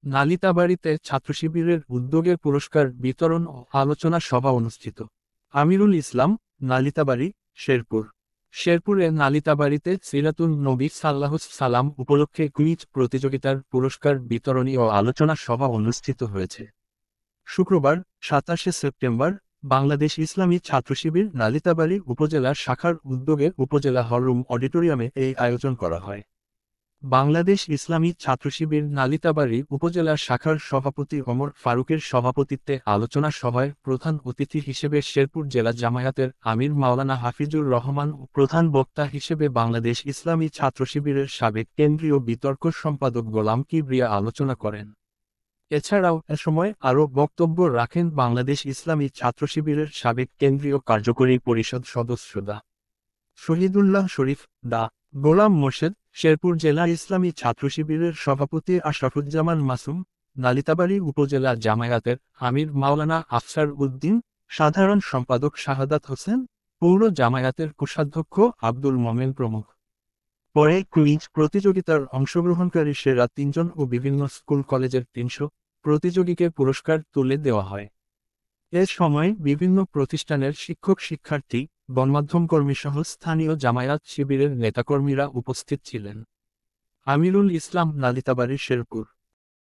নালিতাবাড়ীতে ছাত্রশিবিরের উদ্যোগে পুরস্কার বিতরণ ও আলোচনা সভা অনুষ্ঠিত। আমিরুল ইসলাম, নালিতাবাড়ী, শেরপুর। শেরপুরে নালিতাবাড়ীতে সিরাতুন নবী সাল্লাহুস সালাম উপলক্ষে কুইজ প্রতিযোগিতার পুরস্কার বিতরণী ও আলোচনা সভা অনুষ্ঠিত হয়েছে। শুক্রবার ২৭শে সেপ্টেম্বর বাংলাদেশ ইসলামী ছাত্রশিবির নালিতাবাড়ী উপজেলা শাখার উদ্যোগে উপজেলা হলরুম অডিটোরিয়ামে এই আয়োজন করা হয়। বাংলাদেশ ইসলামী ছাত্রশিবির নালিতাবাড়ী উপজেলা শাখার সভাপতি ওমর ফারুকের সভাপতিত্বে আলোচনা সভায় প্রধান অতিথি হিসেবে শেরপুর জেলা জামায়াতের আমির মাওলানা হাফিজুর রহমান ও প্রধান বক্তা হিসেবে বাংলাদেশ ইসলামী ছাত্রশিবিরের সাবেক কেন্দ্রীয় বিতর্ক সম্পাদক গোলাম কিবরিয়া আলোচনা করেন। এছাড়াও এ সময় আরও বক্তব্য রাখেন বাংলাদেশ ইসলামী ছাত্রশিবিরের সাবেক কেন্দ্রীয় কার্যকরী পরিষদ সদস্য ডা. শহীদুল্লাহ শরীফ, ডা. গোলাম মোর্শেদ, শেরপুর জেলা ইসলামী ছাত্রশিবিরের সভাপতি আশরাফুজ্জামান মাসুম, নালিতাবাড়ী উপজেলা জামায়াতের আমির মাওলানা আফসার উদ্দিন, সাধারণ সম্পাদক শাহাদাত হোসেন, পৌর জামায়াতের কোষাধ্যক্ষ আব্দুল মোমেন প্রমুখ। পরে কুইজ প্রতিযোগিতার অংশগ্রহণকারী সেরা ৩ জন ও বিভিন্ন স্কুল কলেজের ৩০০ প্রতিযোগীকে পুরস্কার তুলে দেওয়া হয়। এ সময় বিভিন্ন প্রতিষ্ঠানের শিক্ষক শিক্ষার্থী, গণমাধ্যম কর্মীসহ স্থানীয় জামায়াত শিবিরের নেতাকর্মীরা উপস্থিত ছিলেন। আমিরুল ইসলাম, নালিতাবাড়ী, শেরপুর।